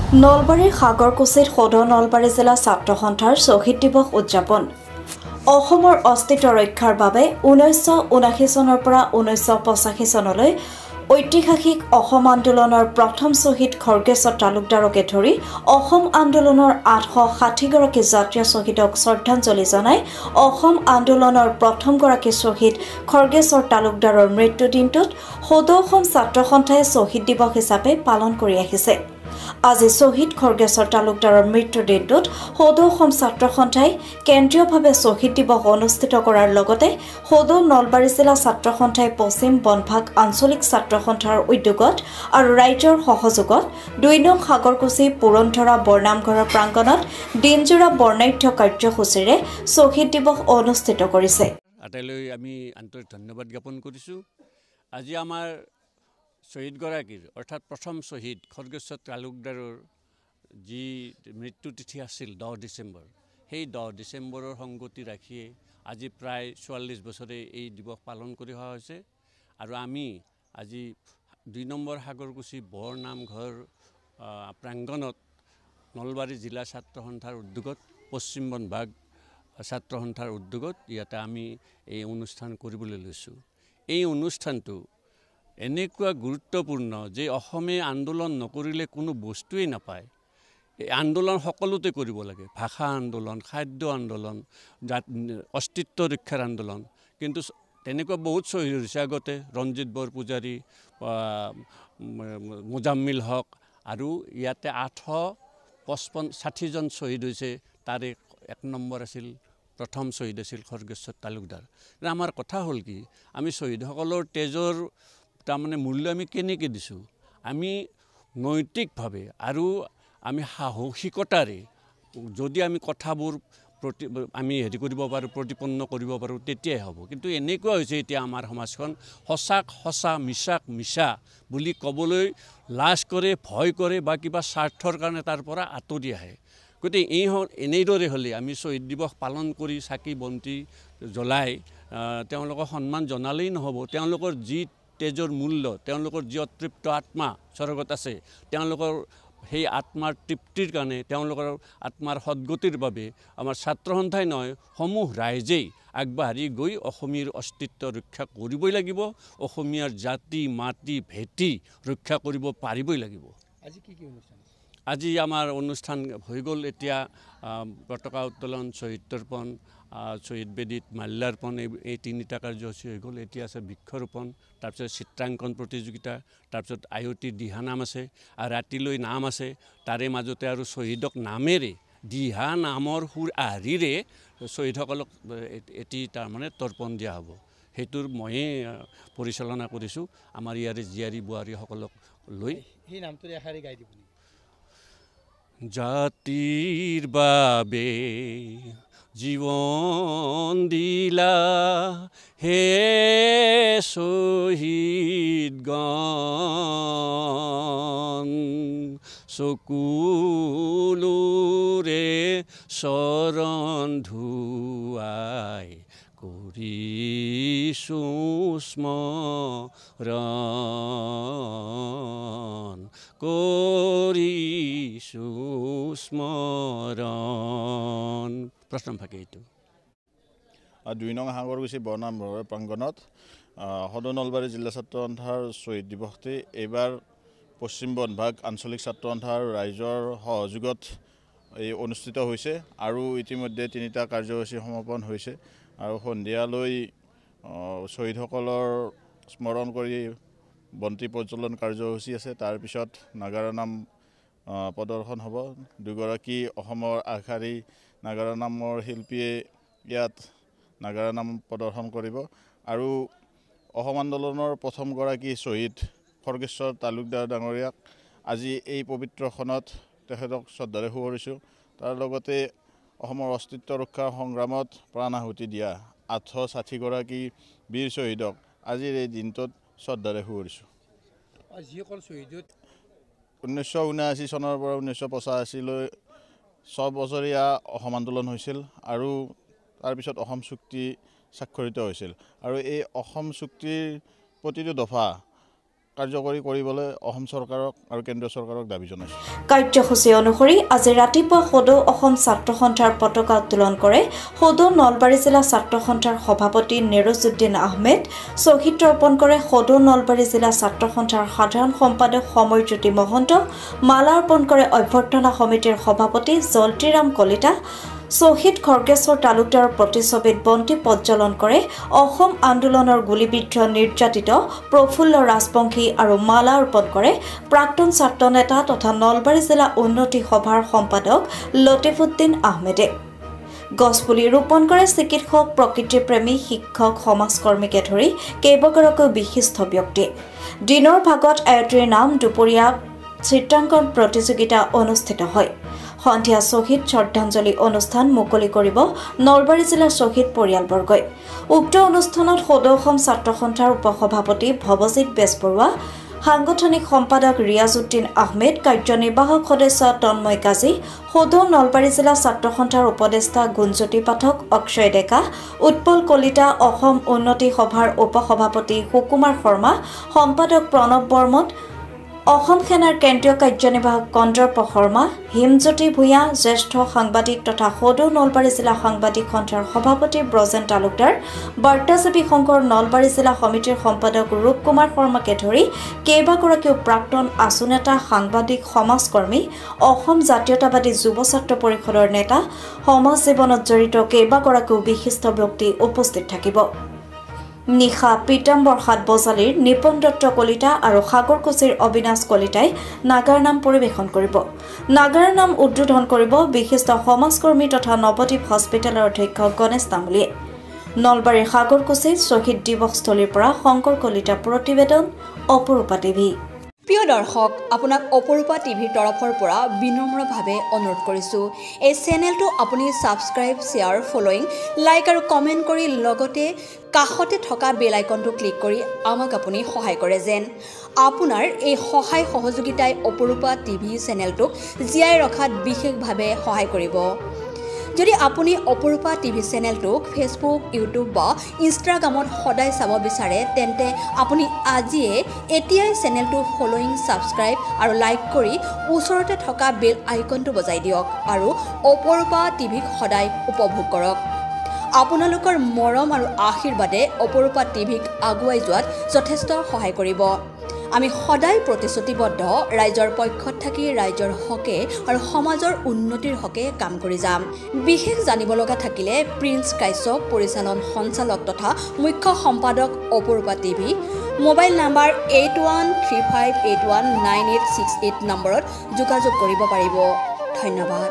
নলবাৰীৰ সাগৰকুছিত সদৌ নলবাৰী জিলা ছাত্ৰ সন্থাৰ শ্বহীদ দিৱস উদযাপন। অসমৰ অস্তিত্ব ৰক্ষাৰ বাবে 1979 চনৰ পৰা 1985 চনলৈ ঐতিহাসিক অসম আন্দোলনৰ প্ৰথম শ্বহীদ খৰ্গেশ্বৰ তালুকদাৰকে ধৰি অসম আন্দোলনৰ 860গৰাকী জাতীয় শ্বহীদক শ্ৰদ্ধাঞ্জলি জনাই অসম আন্দোলনৰ প্ৰথমগৰাকী শ্বহীদ খৰ্গেশ্বৰ তালুকদাৰৰ মৃত্যু দিনটোত সদৌ অসম ছাত্ৰ সন্থাই শ্বহীদ দিৱস হিচাপে পালন কৰি আহিছে। আজি শ্বহীদ খৰ্গেশ্বৰ তালুকদাৰৰ মৃত্যুৰ দিনটোত সদৌ অসম ছাত্ৰ সন্থাই কেন্দ্ৰীয়ভাৱে শ্বহীদ দিৱস অনুষ্ঠিত কৰাৰ লগতে সদৌ নলবাৰী জিলা ছাত্ৰ সন্থাই পশ্চিম বনভাগ আঞ্চলিক ছাত্ৰ সন্থাৰ উদ্যোগত আৰু ৰাইজৰ সহযোগত 2 নং সাগৰকুছি পুৰণধৰা বৰনামঘৰৰ প্ৰাংগণত দিনজোৰা বৰ্ণাঢ্য কাৰ্যসূচীৰে শ্বহীদ দিৱস অনুষ্ঠিত কৰিছে। আটাইলৈ আমি আন্তৰিক ধন্যবাদ জ্ঞাপন কৰিছোঁ। আজি আমাৰ শ্বহীদগৰাকীৰ অৰ্থাৎ প্ৰথম শ্বহীদ খৰ্গেশ্বৰ তালুকদাৰৰ যি মৃত্যুতিথি আছিল 10 ডিচেম্বৰ, সেই 10 ডিচেম্বৰৰ সংগতি ৰাখিয়ে আজি প্ৰায় 44 বছৰে এই দিৱস পালন কৰি অহা হৈছে। আৰু আমি আজি 2 নম্বৰ সাগৰকুছি বৰনামঘৰ প্ৰাংগণত নলবাৰী জিলা ছাত্ৰ সন্থাৰ উদ্যোগত পশ্চিম বনভাগ ছাত্ৰ সন্থাৰ উদ্যোগত ইয়াতে আমি এই অনুষ্ঠান কৰিবলৈ লৈছোঁ। এই অনুষ্ঠানটো এনেকুৱা গুৰুত্বপূৰ্ণ যে অসমে আন্দোলন নকৰিলে কোনো বস্তুৱেই নাপায়। এই আন্দোলন সকলোতে কৰিব লাগে, ভাষা আন্দোলন, খাদ্য আন্দোলন, অস্তিত্ব ৰক্ষাৰ আন্দোলন। কিন্তু তেনেকুৱা বহুত শ্বহীদ হৈছে আগতে, ৰঞ্জিত বৰপূজাৰী, মুজাম্মিল হক আৰু ইয়াতে 860জন শ্বহীদ হৈছে। তাৰে 1 নম্বৰ আছিল, প্ৰথম শ্বহীদ আছিল খৰ্গেশ্বৰ তালুকদাৰ। আমাৰ কথা হ'ল কি, আমি শ্বহীদসকলৰ তেজৰ তাৰমানে মূল্য আমি কেনেকৈ দিছোঁ? আমি নৈতিকভাৱে আৰু আমি সাহসিকতাৰে যদি আমি কথাবোৰ আমি কৰিব পাৰোঁ, প্ৰতিপন্ন কৰিব পাৰোঁ, তেতিয়াই হ'ব। কিন্তু এনেকুৱা হৈছে এতিয়া আমাৰ সমাজখন সঁচাক সঁচা, মিছাক মিছা বুলি ক'বলৈ লাজ কৰে, ভয় কৰে বা কিবা স্বাৰ্থৰ কাৰণে তাৰ পৰা আঁতৰি আহে। গতিকে এনেদৰে হ'লে আমি শ্বহীদ দিৱস পালন কৰি চাকি বন্তি জ্বলাই তেওঁলোকক সন্মান জনালেই নহ'ব। তেওঁলোকৰ যি তেজৰ মূল্য, তেওঁলোকৰ যি অতৃপ্ত আত্মা স্বৰ্গত আছে, তেওঁলোকৰ সেই আত্মাৰ তৃপ্তিৰ কাৰণে, তেওঁলোকৰ আত্মাৰ সদ্গতিৰ বাবে আমাৰ ছাত্ৰ সন্থাই নহয়, সমূহ ৰাইজেই আগবাঢ়ি গৈ অসমীয়াৰ অস্তিত্ব ৰক্ষা কৰিবই লাগিব। অসমীয়াৰ জাতি মাটি ভেটি ৰক্ষা কৰিব পাৰিবই লাগিব। আজি কি অনুষ্ঠান? আজি আমাৰ অনুষ্ঠান হৈ গ'ল। এতিয়া পতাকা উত্তোলন, শ্বহীদ তৰ্পণ, শ্বহীদ বেদীত মাল্যাৰ্পণ, এই 3টা কাৰ্যসূচী হৈ গ'ল। এতিয়া আছে বৃক্ষৰোপণ, তাৰপিছত চিত্ৰাংকন প্ৰতিযোগিতা, তাৰপিছত আয়তী দিহানাম আছে আৰু ৰাতিলৈ নাম আছে। তাৰে মাজতে আৰু শ্বহীদক নামেৰে, দিহা নামৰ সুৰ আহৰিৰে শ্বহীদসকলক এটি তাৰমানে তৰ্পণ দিয়া হ'ব। সেইটোৰ ময়ে পৰিচালনা কৰিছোঁ আমাৰ ইয়াৰে জীয়াৰী বোৱাৰীসকলক লৈ। সেই নামটোৰে এষাৰি গাই দিব। জাতিৰ বাবে জীৱন দিলা হে শ্বহীদগণ, চকুলোৰে চৰণ ধুৱাই কৰিছোঁ স্মৰণ, কৰিছোঁ স্মৰণ। প্ৰথম ভাগে এইটো। 2 নং সাগৰকুছি বৰনামঘৰৰ প্ৰাংগণত সদৌ নলবাৰী জিলা ছাত্ৰ সন্থাৰ শ্বহীদ দিৱসটি এইবাৰ পশ্চিম বনভাগ আঞ্চলিক ছাত্ৰ সন্থা আৰু ৰাইজৰ সহযোগত এই অনুষ্ঠিত হৈছে। আৰু ইতিমধ্যে 3টা কাৰ্যসূচী সমাপন হৈছে আৰু সন্ধিয়ালৈ শ্বহীদসকলৰ স্মৰণ কৰি বন্তি প্ৰজ্বলন কাৰ্যসূচী আছে। তাৰপিছত নাগাৰা নাম প্ৰদৰ্শন হ'ব। 2গৰাকী অসমৰ আগশাৰী নাগাৰা নামৰ শিল্পীয়ে ইয়াত নাগাৰা নাম প্ৰদৰ্শন কৰিব। আৰু অসম আন্দোলনৰ প্ৰথমগৰাকী শ্বহীদ খৰ্গেশ্বৰ তালুকদাৰ ডাঙৰীয়াক আজি এই পবিত্ৰ ক্ষণত তেখেতক শ্ৰদ্ধাৰে সোঁৱৰিছোঁ। তাৰ লগতে অসমৰ অস্তিত্ব ৰক্ষাৰ সংগ্ৰামত প্ৰাণ আহুতি দিয়া 860গৰাকী বীৰ শ্বহীদক আজিৰ এই দিনটোত শ্ৰদ্ধাৰে সোঁৱৰিছোঁ। যিসকল শ্বহীদত 1979 চনৰ পৰা 1985লৈ 6 বছৰীয়া অসম আন্দোলন হৈছিল আৰু তাৰপিছত অসম চুক্তি স্বাক্ষৰিত হৈছিল। আৰু এই অসম চুক্তিৰ প্ৰতিটো দফা কাৰ্যকৰী কৰিবলৈ অসম চৰকাৰক আৰু কেন্দ্ৰীয় চৰকাৰক দাবী জনাইছোঁ। কাৰ্যসূচী অনুসৰি আজি ৰাতিপুৱা সদৌ অসম ছাত্ৰ সন্থাৰ পতাকা উত্তোলন কৰে সদৌ নলবাৰী জিলা ছাত্ৰ সন্থাৰ সভাপতি নিৰোজউদ্দিন আহমেদ। শ্বহীদ তৰ্পণ কৰে সদৌ নলবাৰী জিলা ছাত্ৰ সন্থাৰ সাধাৰণ সম্পাদক সমৰজ্যোতি মহন্ত। মালা অৰ্পণ কৰে অভ্যৰ্থনা সমিতিৰ সভাপতি জলটিৰাম কলিতা। শ্বহীদ খৰ্গেশ্বৰ তালুকদাৰৰ প্ৰতিচ্ছবিত বন্তি প্ৰজ্বলন কৰে অসম আন্দোলনৰ গুলীবিদ্ধ নিৰ্যাতিত প্ৰফুল্ল ৰাজবংশী আৰু মালা অৰ্পণ কৰে প্ৰাক্তন ছাত্ৰ নেতা তথা নলবাৰী জিলা উন্নতি সভাৰ সম্পাদক লতিফুদ্দিন আহমেদে। গছপুলি ৰোপণ কৰে চিকিৎসক, প্ৰকৃতিপ্ৰেমী, শিক্ষক, সমাজকৰ্মীকে ধৰি কেইবাগৰাকীও বিশিষ্ট ব্যক্তিয়ে। দিনৰ ভাগত আয়ত্ৰীৰ নাম, দুপৰীয়া চিত্ৰাংকন প্ৰতিযোগিতা অনুষ্ঠিত হয়। সন্ধিয়া শ্বহীদ শ্ৰদ্ধাঞ্জলি অনুষ্ঠান মুকলি কৰিব নলবাৰী জিলা শ্বহীদ পৰিয়ালবৰ্গই। উক্ত অনুষ্ঠানত সদৌ অসম ছাত্ৰ সন্থাৰ উপসভাপতি ভৱজিৎ বেজবৰুৱা, সাংগঠনিক সম্পাদক ৰিয়াজউদ্দিন আহমেদ, কাৰ্যনিৰ্বাহক সদস্য তন্ময় কাজী, সদৌ নলবাৰী জিলা ছাত্ৰ সন্থাৰ উপদেষ্টা গুণজ্যোতি পাঠক, অক্ষয় ডেকা, উৎপল কলিতা, অসম উন্নতি সভাৰ উপসভাপতি সুকুমাৰ শৰ্মা, সম্পাদক প্ৰণৱ বৰ্মন, অসম সেনাৰ কেন্দ্ৰীয় কাৰ্যনিৰ্বাহক কন্দৰ্প শৰ্মা, হিমজ্যোতি ভূঞা, জ্যেষ্ঠ সাংবাদিক তথা সদৌ নলবাৰী জিলা সাংবাদিক সন্থাৰ সভাপতি ব্ৰজেন তালুকদাৰ, বাৰ্তাজীৱী সংঘৰ নলবাৰী জিলা সমিতিৰ সম্পাদক ৰূপকুমাৰ শৰ্মাকে ধৰি কেইবাগৰাকীও প্ৰাক্তন আছু নেতা, সাংবাদিক, সমাজকৰ্মী, অসম জাতীয়তাবাদী যুৱ ছাত্ৰ পৰিষদৰ নেতা, সমাজ জীৱনত জড়িত কেইবাগৰাকীও বিশিষ্ট ব্যক্তি উপস্থিত থাকিব। নিশা পীতাম্বৰ সাত বজালীৰ নিপন দত্ত কলিতা আৰু সাগৰকুছিৰ অবিনাশ কলিতাই নাগাৰ নাম পৰিৱেশন কৰিব। নাগাৰ নাম উদ্বোধন কৰিব বিশিষ্ট সমাজকৰ্মী তথা নৱদ্বীপ হস্পিটেলৰ অধ্যক্ষ গণেশ তামুলীয়ে। নলবাৰীৰ সাগৰকুছিত শ্বহীদ দিৱসস্থলীৰ পৰা শংকৰ কলিতা প্ৰতিবেদন, অপৰূপা টিভি। প্ৰিয় দৰ্শক, আপোনাক অপৰূপা টিভিৰ তৰফৰ পৰা বিনম্ৰভাৱে অনুৰোধ কৰিছোঁ, এই চেনেলটো আপুনি ছাবস্ক্ৰাইব, শ্বেয়াৰ, ফলোইং, লাইক আৰু কমেণ্ট কৰি লগতে কাষতে থকা বেল আইকনটো ক্লিক কৰি আমাক আপুনি সহায় কৰে যেন। আপোনাৰ এই সহায় সহযোগিতাই অপৰূপা টিভি চেনেলটোক জীয়াই ৰখাত বিশেষভাৱে সহায় কৰিব। যদি আপুনি অপৰূপা টিভি চেনেলটোক ফেচবুক, ইউটিউব বা ইনষ্টাগ্ৰামত সদায় চাব বিচাৰে, তেন্তে আপুনি এতিয়াই চেনেলটো ফলোইং, ছাবস্ক্ৰাইব আৰু লাইক কৰি ওচৰতে থকা বেল আইকনটো বজাই দিয়ক আৰু অপৰূপা টিভিক সদায় উপভোগ কৰক। আপোনালোকৰ মৰম আৰু আশীৰ্বাদে অপৰূপা টিভিক আগুৱাই যোৱাত যথেষ্ট সহায় কৰিব। আমি সদায় প্ৰতিশ্ৰুতিবদ্ধ, ৰাইজৰ পক্ষত থাকি ৰাইজৰ হকে আৰু সমাজৰ উন্নতিৰ হকে কাম কৰি যাম। বিশেষ জানিব লগা থাকিলে প্ৰিন্স কাশ্যপ, পৰিচালন সঞ্চালক তথা মুখ্য সম্পাদক অপৰূপা টিভি, মোবাইল নাম্বাৰ 8135819868 নম্বৰত যোগাযোগ কৰিব পাৰিব। ধন্যবাদ।